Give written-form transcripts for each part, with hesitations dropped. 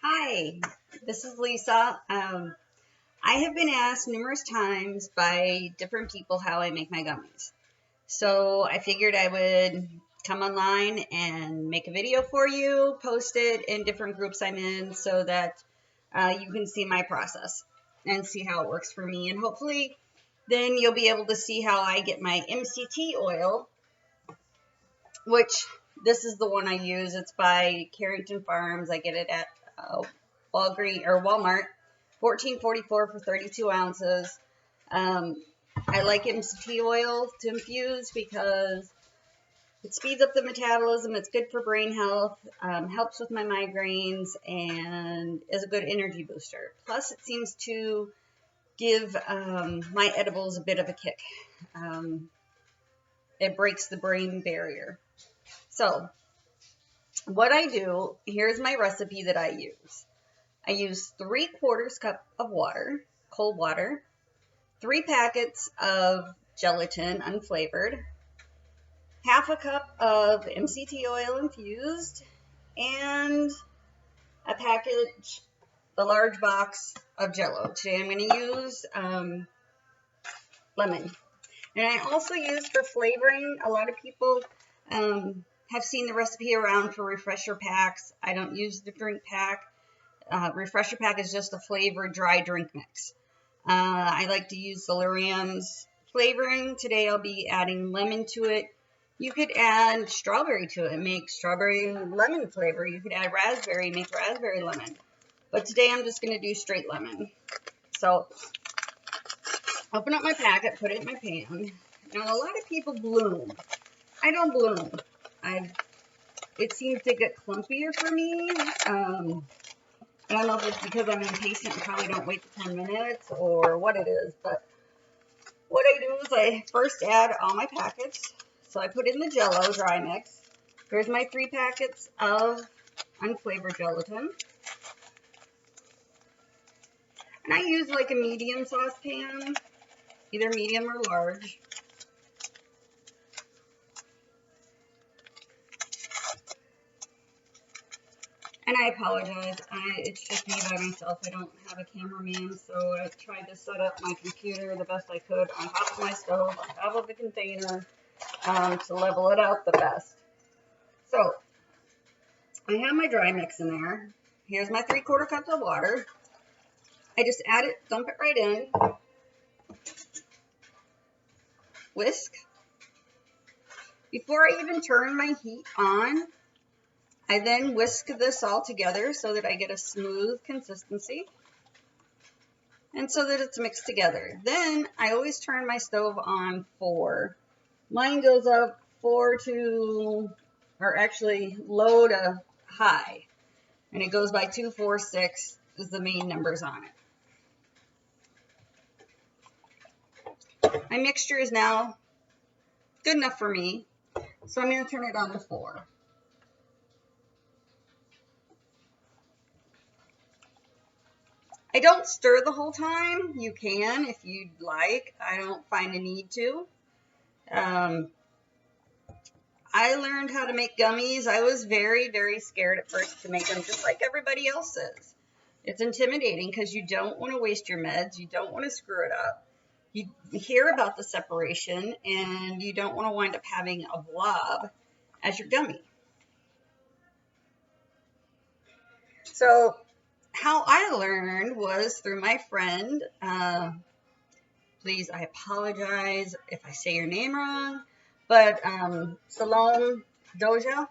Hi, this is Lisa. I have been asked numerous times by different people how I make my gummies. So I figured I would come online and make a video for you, post it in different groups I'm in so that you can see my process and see how it works for me. And hopefully then you'll be able to see how I get my MCT oil, which this is the one I use. It's by Carrington Farms. I get it at Walmart, 14.44 for 32 ounces. I like MCT oil to infuse because it speeds up the metabolism. It's good for brain health, helps with my migraines, and is a good energy booster. Plus, it seems to give my edibles a bit of a kick. It breaks the brain barrier. So, what I do, here's my recipe that I use. I use 3/4 cup of water, cold water, 3 packets of gelatin unflavored, half a cup of MCT oil infused, and a package, the large box of Jello. Today I'm going to use lemon. And I also use for flavoring, a lot of people have seen the recipe around for refresher packs. I don't use the drink pack. Refresher pack is just a flavored dry drink mix. I like to use the Loran's flavoring. Today I'll be adding lemon to it. You could add strawberry to it, make strawberry lemon flavor. You could add raspberry, make raspberry lemon. But today I'm just going to do straight lemon. So open up my packet, put it in my pan. Now a lot of people bloom. I don't bloom. It seems to get clumpier for me. I don't know if it's because I'm impatient and probably don't wait the 10 minutes or what it is, but what I do is I first add all my packets. So I put in the Jello dry mix. Here's my 3 packets of unflavored gelatin. And I use like a medium saucepan, either medium or large. And I apologize, it's just me by myself. I don't have a cameraman, so I tried to set up my computer the best I could on top of my stove, on top of the container, to level it out the best. So, I have my dry mix in there. Here's my 3/4 cups of water. I just add it, dump it right in. Whisk. Before I even turn my heat on, I then whisk this all together so that I get a smooth consistency and so that it's mixed together. Then I always turn my stove on 4. Mine goes up 4 to, or actually low to high. And it goes by 2, 4, 6 is the main numbers on it. My mixture is now good enough for me, so I'm going to turn it on to 4. I don't stir the whole time. You can if you'd like. I don't find a need to. I learned how to make gummies. I was very, very scared at first to make them, just like everybody else is. It's intimidating because you don't want to waste your meds. You don't want to screw it up. You hear about the separation, and you don't want to wind up having a blob as your gummy. So how I learned was through my friend. Please, I apologize if I say your name wrong, but Salome Doja.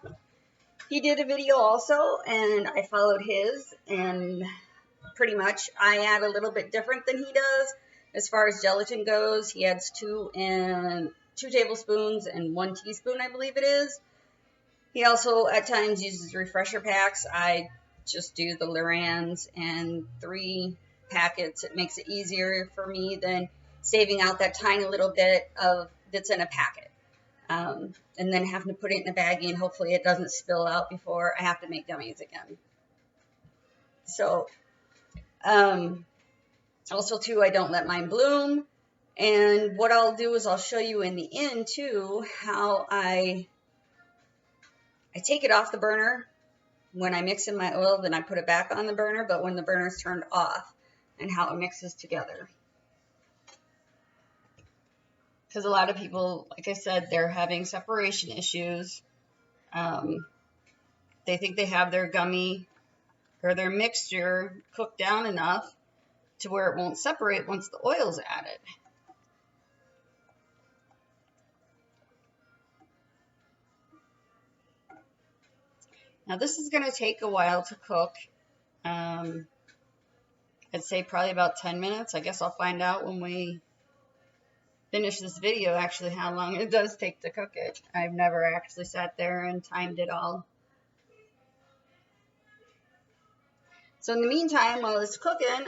He did a video also, and I followed his, and pretty much I add a little bit different than he does. As far as gelatin goes, he adds 2 tablespoons and 1 teaspoon, I believe it is. He also at times uses refresher packs. I just do the Loran's and 3 packets. It makes it easier for me than saving out that tiny little bit of that's in a packet. And then having to put it in a baggie and hopefully it doesn't spill out before I have to make gummies again. So, also too, I don't let mine bloom. And what I'll do is I'll show you in the end too how I take it off the burner, when I mix in my oil, then I put it back on the burner, but when the burner's turned off, and how it mixes together. Because a lot of people, like I said, they're having separation issues. They think they have their gummy or their mixture cooked down enough to where it won't separate once the oil's added. Now this is going to take a while to cook. I'd say probably about 10 minutes. I guess I'll find out when we finish this video actually how long it does take to cook it. I've never actually sat there and timed it all. So in the meantime, while it's cooking,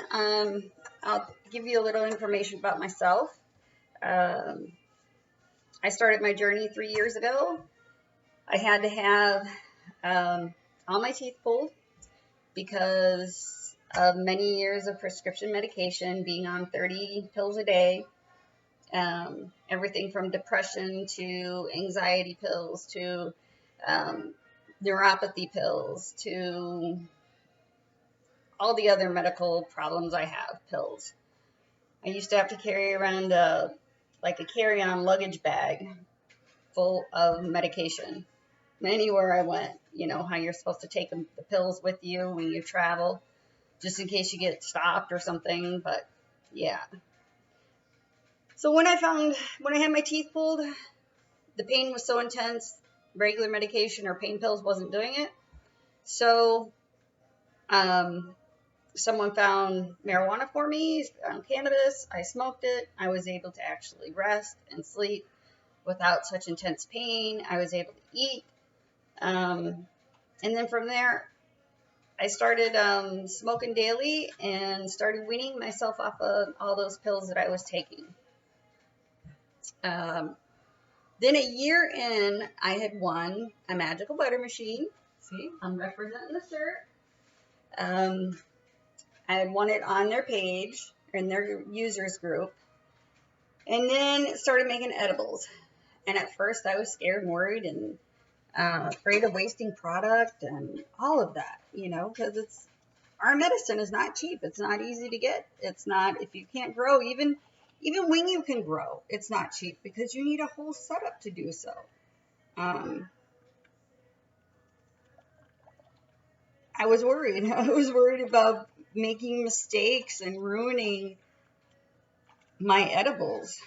I'll give you a little information about myself. I started my journey 3 years ago. I had to have all my teeth pulled because of many years of prescription medication, being on 30 pills a day, everything from depression to anxiety pills to neuropathy pills to all the other medical problems I have, pills. I used to have to carry around like a carry-on luggage bag full of medication anywhere I went. You know how you're supposed to take the pills with you when you travel, just in case you get stopped or something. But yeah. So when I had my teeth pulled, the pain was so intense, regular medication or pain pills wasn't doing it. So someone found marijuana for me, found cannabis. I smoked it. I was able to actually rest and sleep without such intense pain. I was able to eat. And then from there, I started smoking daily and started weaning myself off of all those pills that I was taking. Then a year in, I had won a magical butter machine. See, I'm representing the shirt. I had won it on their page, in their users group, and then started making edibles. And at first I was scared and worried and afraid of wasting product and all of that, you know, because our medicine is not cheap. It's not easy to get. It's not, if you can't grow, even when you can grow, it's not cheap because you need a whole setup to do so. I was worried. I was worried about making mistakes and ruining my edibles.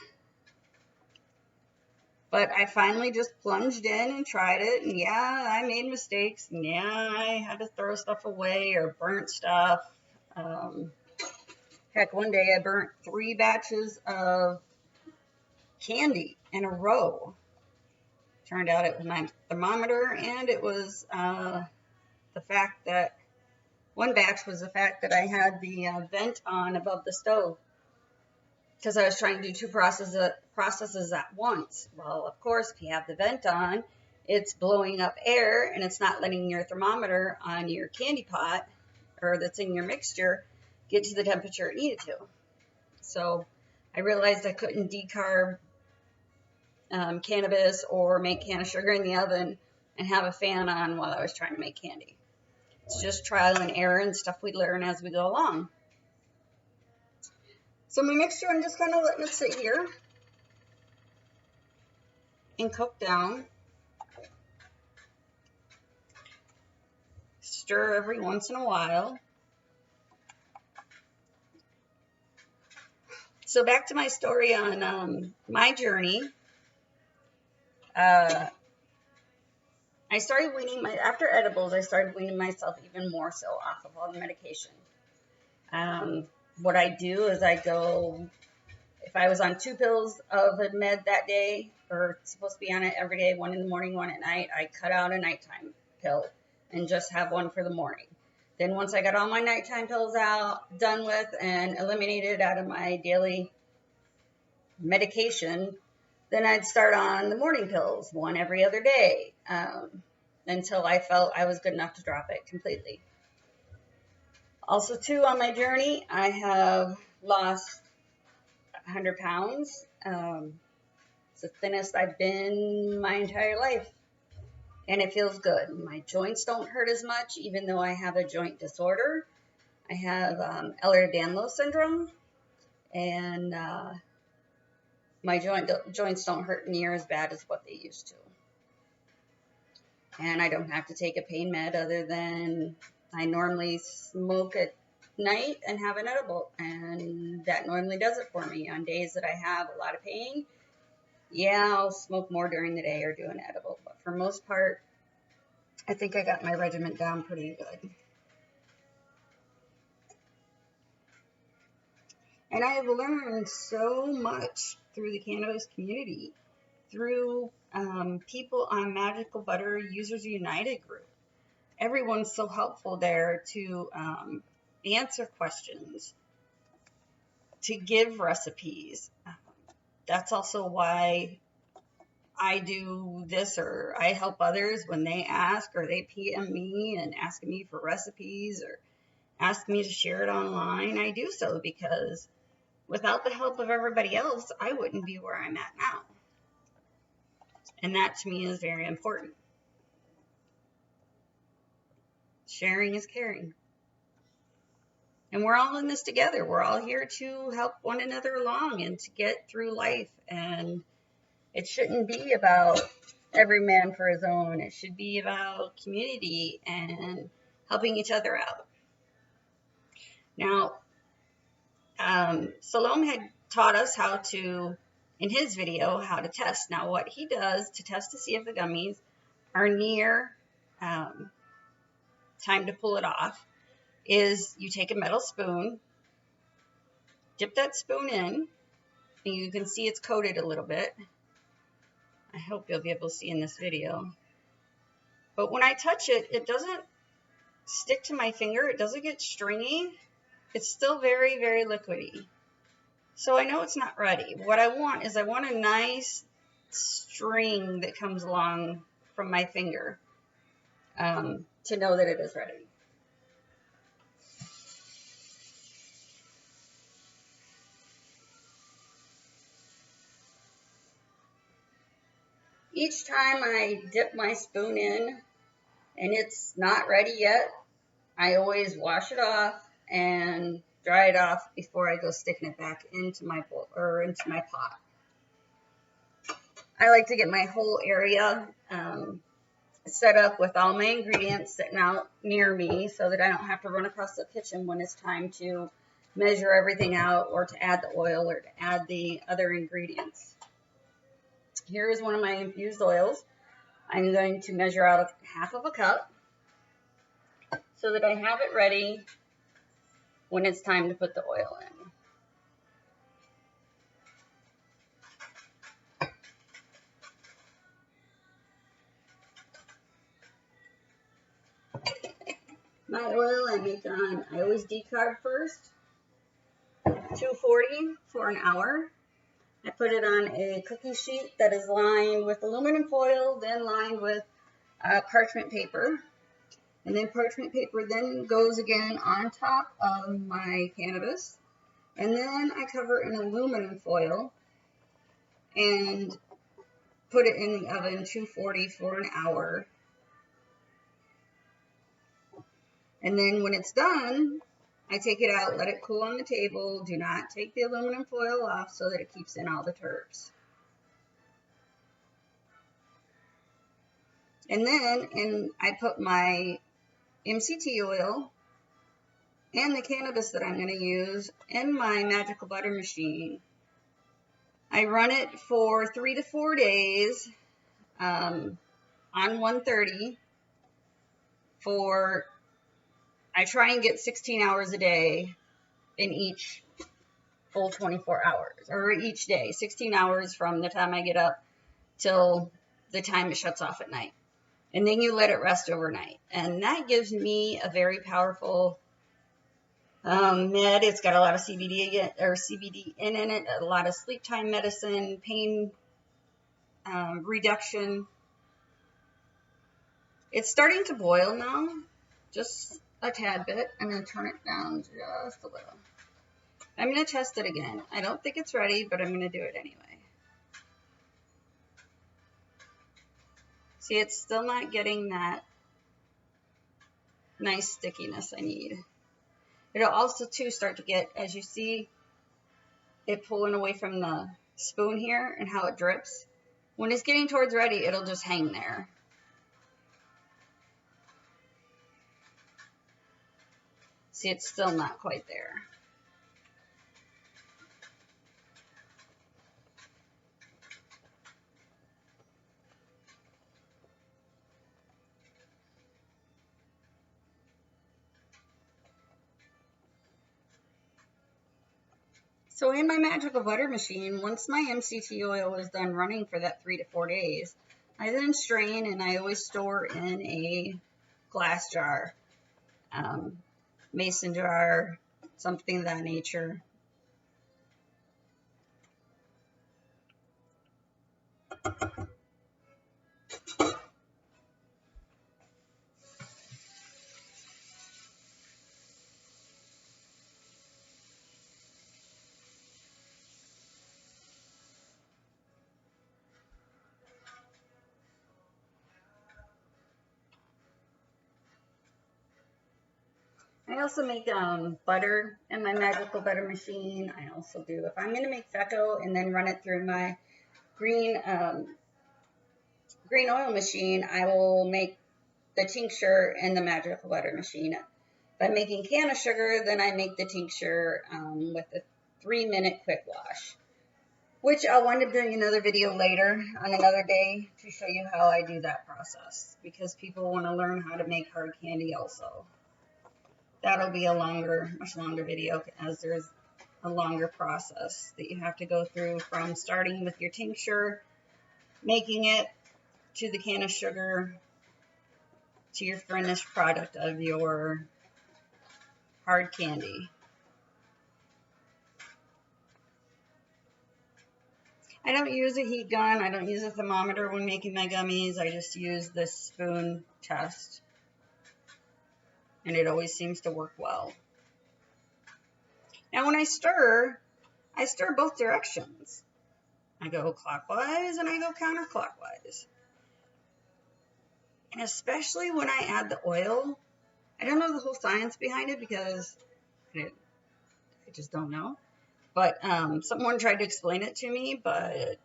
But I finally just plunged in and tried it. And yeah, I made mistakes. And yeah, I had to throw stuff away or burnt stuff. Heck, one day I burnt 3 batches of candy in a row. Turned out it was my thermometer, and it was the fact that one batch was the fact that I had the vent on above the stove, because I was trying to do 2 processes at once. Well, of course, if you have the vent on, it's blowing up air, and it's not letting your thermometer on your candy pot, or that's in your mixture, get to the temperature it needed to. So I realized I couldn't decarb cannabis or make can of sugar in the oven and have a fan on while I was trying to make candy. It's just trial and error and stuff we learn as we go along. So my mixture, I'm just kind of letting it sit here and cook down. Stir every once in a while. So back to my story on my journey. I started weaning after edibles, I started weaning myself even more so off of all the medication. What I do is I go, if I was on 2 pills of a med that day, or supposed to be on it every day, 1 in the morning, 1 at night, I cut out a nighttime pill and just have 1 for the morning. Then once I got all my nighttime pills done with and eliminated out of my daily medication, then I'd start on the morning pills, 1 every other day, until I felt I was good enough to drop it completely. Also, too, on my journey, I have lost 100 pounds. It's the thinnest I've been my entire life. and it feels good. My joints don't hurt as much, even though I have a joint disorder. I have Ehlers-Danlos syndrome, and my joints don't hurt near as bad as what they used to. And I don't have to take a pain med other than I normally smoke at night and have an edible, and that normally does it for me. On days that I have a lot of pain, yeah, I'll smoke more during the day or do an edible, but for most part, I think I got my regimen down pretty good. And I have learned so much through the cannabis community, through people on Magical Butter Users United group. Everyone's so helpful there to answer questions, to give recipes. That's also why I do this, or I help others when they ask, or they PM me and ask me for recipes or ask me to share it online. I do so because without the help of everybody else, I wouldn't be where I'm at now. And that to me is very important. Sharing is caring. And we're all in this together. We're all here to help one another along and to get through life. And it shouldn't be about every man for his own. It should be about community and helping each other out. Now, Salome had taught us how to, in his video, how to test. Now, what he does to test to see if the gummies are near time to pull it off is you take a metal spoon, dip that spoon in, and you can see it's coated a little bit. I hope you'll be able to see in this video. But when I touch it, it doesn't stick to my finger. It doesn't get stringy. It's still very, very liquidy. So I know it's not ready. What I want is I want a nice string that comes along from my finger to know that it is ready. Each time I dip my spoon in and it's not ready yet, I always wash it off and dry it off before I go sticking it back into my bowl or into my pot. I like to get my whole area set up with all my ingredients sitting out near me so that I don't have to run across the kitchen when it's time to measure everything out or to add the oil or to add the other ingredients. Here is one of my infused oils. I'm going to measure out half of a cup so that I have it ready when it's time to put the oil in. My oil I make on, I always decarb first, 240 for an hour. I put it on a cookie sheet that is lined with aluminum foil, then lined with parchment paper. And then parchment paper then goes again on top of my cannabis. And then I cover in aluminum foil and put it in the oven 240 for an hour. And then when it's done, I take it out, let it cool on the table. Do not take the aluminum foil off so that it keeps in all the terps. And then I put my MCT oil and the cannabis that I'm going to use in my magical butter machine. I run it for 3 to 4 days on 130 for, I try and get 16 hours a day in each full 24 hours, or each day, 16 hours from the time I get up till the time it shuts off at night. And then you let it rest overnight. And that gives me a very powerful med. It's got a lot of CBD in it, a lot of sleep time medicine, pain reduction. It's starting to boil now, just a tad bit. I'm going to turn it down just a little. I'm going to test it again. I don't think it's ready, but I'm going to do it anyway. See, it's still not getting that nice stickiness I need. It'll also too start to get, as you see it pulling away from the spoon here and how it drips. When it's getting towards ready, it'll just hang there. See, it's still not quite there. So in my magical butter machine, once my MCT oil is done running for that 3 to 4 days, I then strain, and I always store in a glass jar, mason jar, something of that nature. I also make butter in my magical butter machine. I also do, if I'm going to make fecco and then run it through my green oil machine, I will make the tincture in the magical butter machine. If I'm making can of sugar, then I make the tincture with a 3-minute quick wash, which I'll wind up doing another video later on another day to show you how I do that process, because people want to learn how to make hard candy also. That'll be a much longer video, as there's a longer process that you have to go through, from starting with your tincture, making it, to the can of sugar, to your finished product of your hard candy. I don't use a heat gun. I don't use a thermometer when making my gummies. I just use this spoon test, and it always seems to work well. Now when I stir both directions. I go clockwise and I go counterclockwise. And especially when I add the oil, I don't know the whole science behind it, because I just don't know. But someone tried to explain it to me, but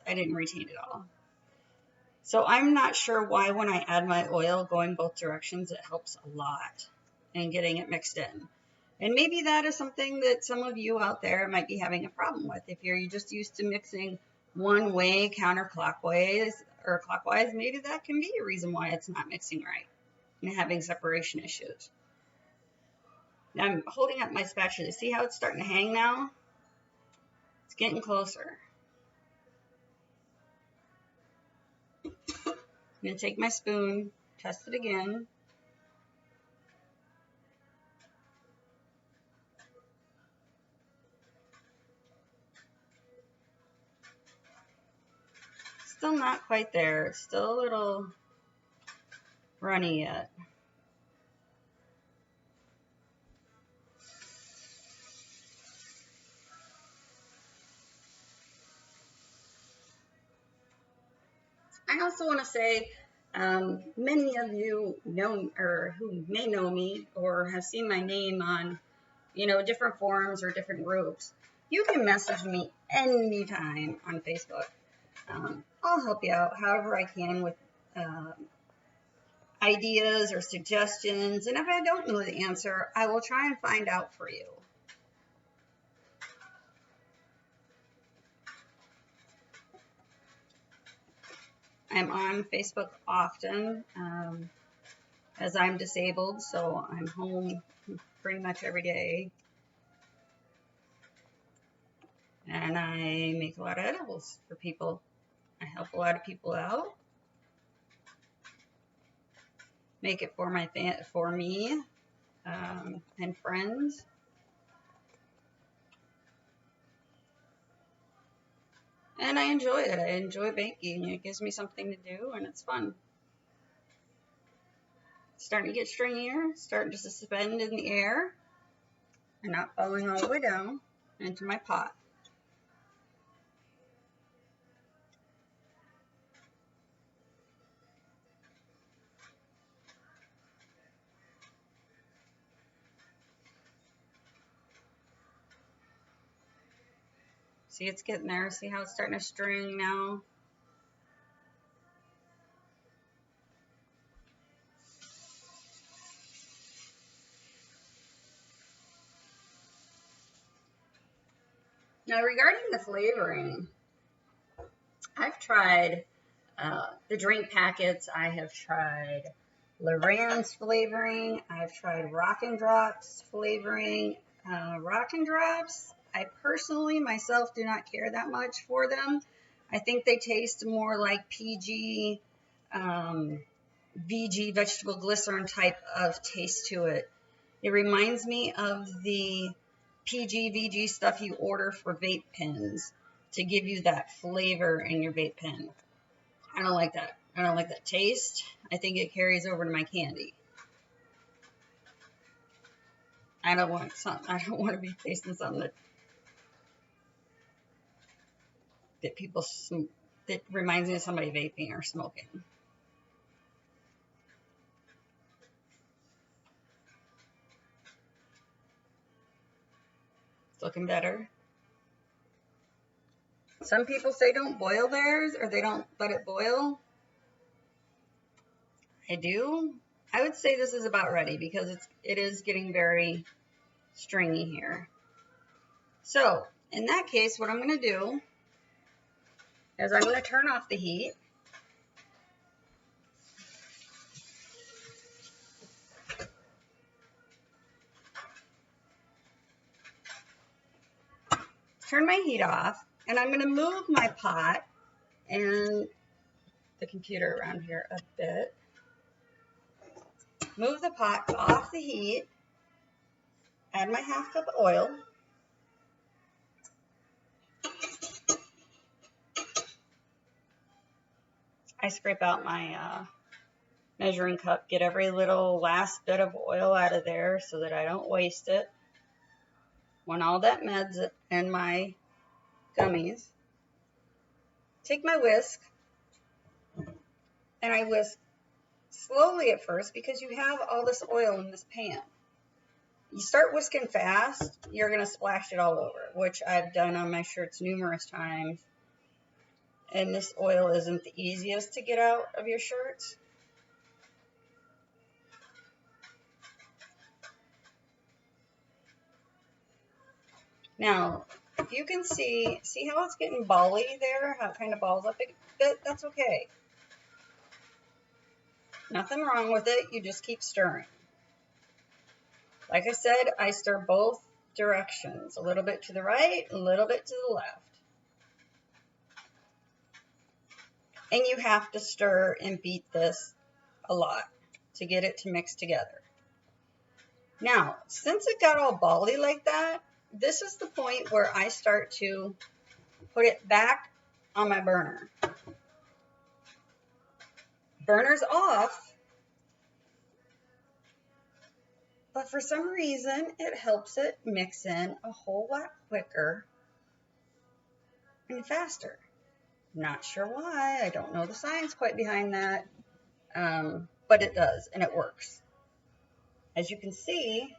I didn't retain it all. So I'm not sure why when I add my oil going both directions, it helps a lot in getting it mixed in. And maybe that is something that some of you out there might be having a problem with. If you're just used to mixing one way, counterclockwise or clockwise, maybe that can be a reason why it's not mixing right and having separation issues. Now I'm holding up my spatula. See how it's starting to hang now? It's getting closer. I'm going to take my spoon, test it again. Still not quite there. It's still a little runny yet. I also want to say, many of you know, or who may know me or have seen my name on, different forums or different groups. You can message me anytime on Facebook. I'll help you out however I can with ideas or suggestions. And if I don't know the answer, I will try and find out for you. I'm on Facebook often, as I'm disabled, so I'm home pretty much every day. And I make a lot of edibles for people. I help a lot of people out. Make it for me and friends. And I enjoy it. I enjoy baking. It gives me something to do, and it's fun. It's starting to get stringier, starting to suspend in the air, and not falling all the way down into my pot. See, it's getting there. See how it's starting to string now? Now, regarding the flavoring, I've tried the drink packets. I have tried Lorenz flavoring. I've tried Rockin' Drops flavoring. Rockin' Drops, I personally myself do not care that much for them. I think they taste more like PG, VG, vegetable glycerin type of taste to it. It reminds me of the PG, VG stuff you order for vape pens to give you that flavor in your vape pen. I don't like that. I don't like that taste. I think it carries over to my candy. I don't want to be tasting something that reminds me of somebody vaping or smoking. It's looking better. Some people say don't boil theirs, or they don't let it boil. I do. I would say this is about ready because it is getting very stringy here. So in that case, what I'm going to do is I'm going to turn off the heat. Turn my heat off, and I'm going to move my pot and the computer around here a bit. Move the pot off the heat. Add my half cup of oil. I scrape out my measuring cup, get every little last bit of oil out of there so that I don't waste it. When all that meds and my gummies, take my whisk, and I whisk slowly at first because you have all this oil in this pan. You start whisking fast, you're going to splash it all over, which I've done on my shirts numerous times. And this oil isn't the easiest to get out of your shirts. Now, if you can see how it's getting bally there, how it kind of balls up a bit? That's okay. Nothing wrong with it, you just keep stirring. Like I said, I stir both directions, a little bit to the right, a little bit to the left. And you have to stir and beat this a lot to get it to mix together. Now, since it got all bally like that, this is the point where I start to put it back on my burner. Burner's off, but for some reason, it helps it mix in a whole lot quicker and faster. Not sure why. I don't know the science quite behind that, but it does, and it works. As you can see,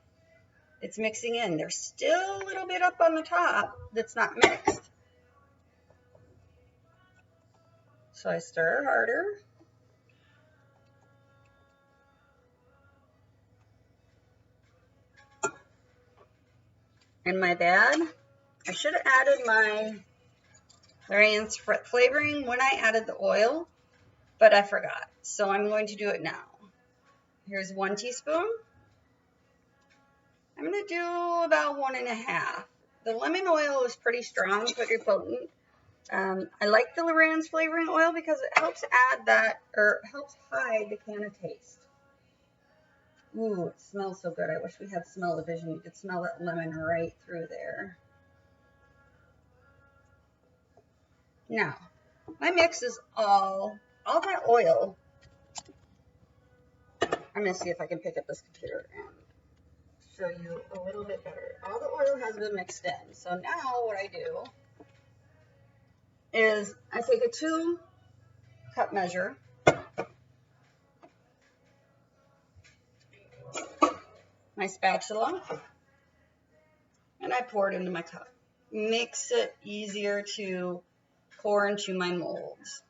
it's mixing in. There's still a little bit up on the top that's not mixed. So I stir harder. And my bad, I should have added my Lorenz flavoring when I added the oil, but I forgot. So I'm going to do it now. Here's 1 teaspoon. I'm going to do about 1.5. The lemon oil is pretty strong, pretty potent. I like the Lorenz flavoring oil because it helps add that, or helps hide the can of taste. Ooh, it smells so good. I wish we had smell-o-vision. You could smell that lemon right through there. Now, my mix is all that oil. I'm going to see if I can pick up this computer and show you a little bit better. All the oil has been mixed in. So now what I do is I take a 2-cup measure, my spatula, and I pour it into my cup. makes it easier to pour into my molds.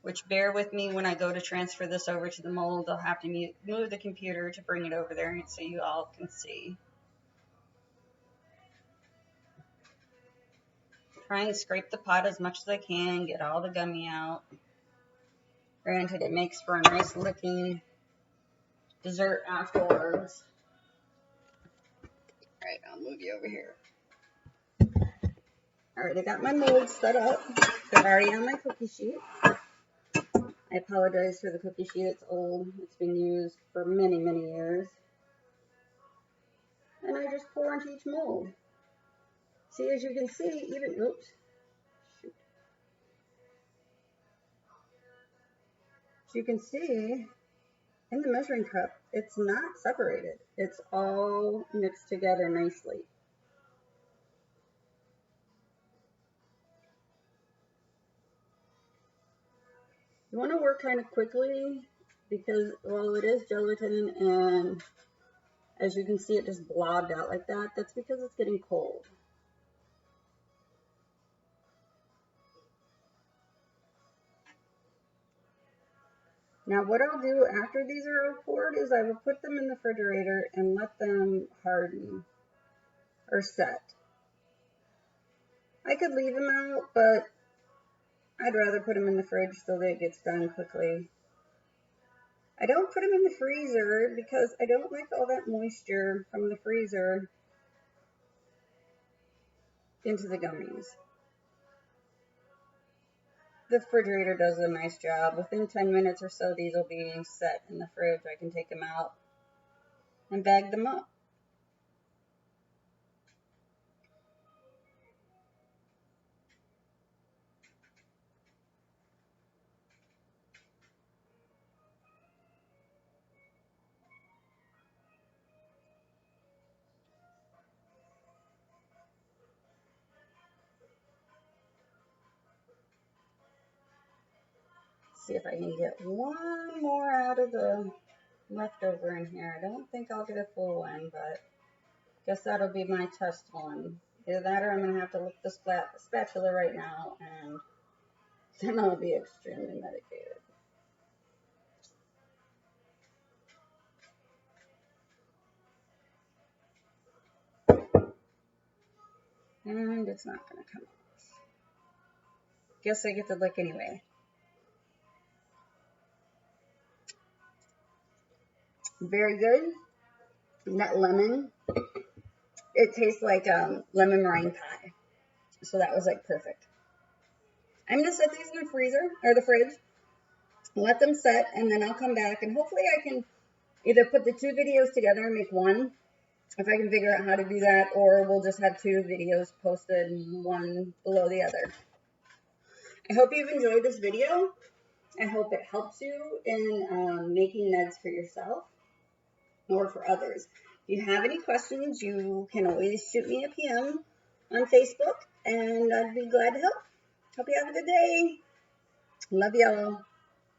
Which, bear with me when I go to transfer this over to the mold. I'll have to move the computer to bring it over there so you all can see. Try and scrape the pot as much as I can, get all the gummy out. Granted, it makes for a nice looking dessert afterwards. Alright, I'll move you over here. Alright, I got my molds set up. They're already on my cookie sheet. I apologize for the cookie sheet. It's old. It's been used for many, many years. And I just pour into each mold. See, as you can see, even, oops. Shoot. As you can see, in the measuring cup, it's not separated. It's all mixed together nicely. You want to work kind of quickly because, well, it is gelatin, and as you can see, it just blobbed out like that. That's because it's getting cold. Now, what I'll do after these are all poured is I will put them in the refrigerator and let them harden or set. I could leave them out, but I'd rather put them in the fridge so that it gets done quickly. I don't put them in the freezer because I don't like all that moisture from the freezer into the gummies. The refrigerator does a nice job. Within 10 minutes or so, these will be set in the fridge. I can take them out and bag them up. See if I can get one more out of the leftover in here. I don't think I'll get a full one, but guess that'll be my test one. Either that or I'm going to have to lick the spatula right now, and then I'll be extremely medicated. And it's not going to come off. Guess I get to lick anyway. Very good. And that lemon, it tastes like lemon meringue pie. So that was like perfect. I'm going to set these in the freezer or the fridge, let them set, and then I'll come back and hopefully I can either put the two videos together and make one, if I can figure out how to do that, or we'll just have two videos posted, one below the other. I hope you've enjoyed this video. I hope it helps you in making Neds for yourself or for others. If you have any questions, you can always shoot me a PM on Facebook, and I'd be glad to help. Hope you have a good day. Love y'all.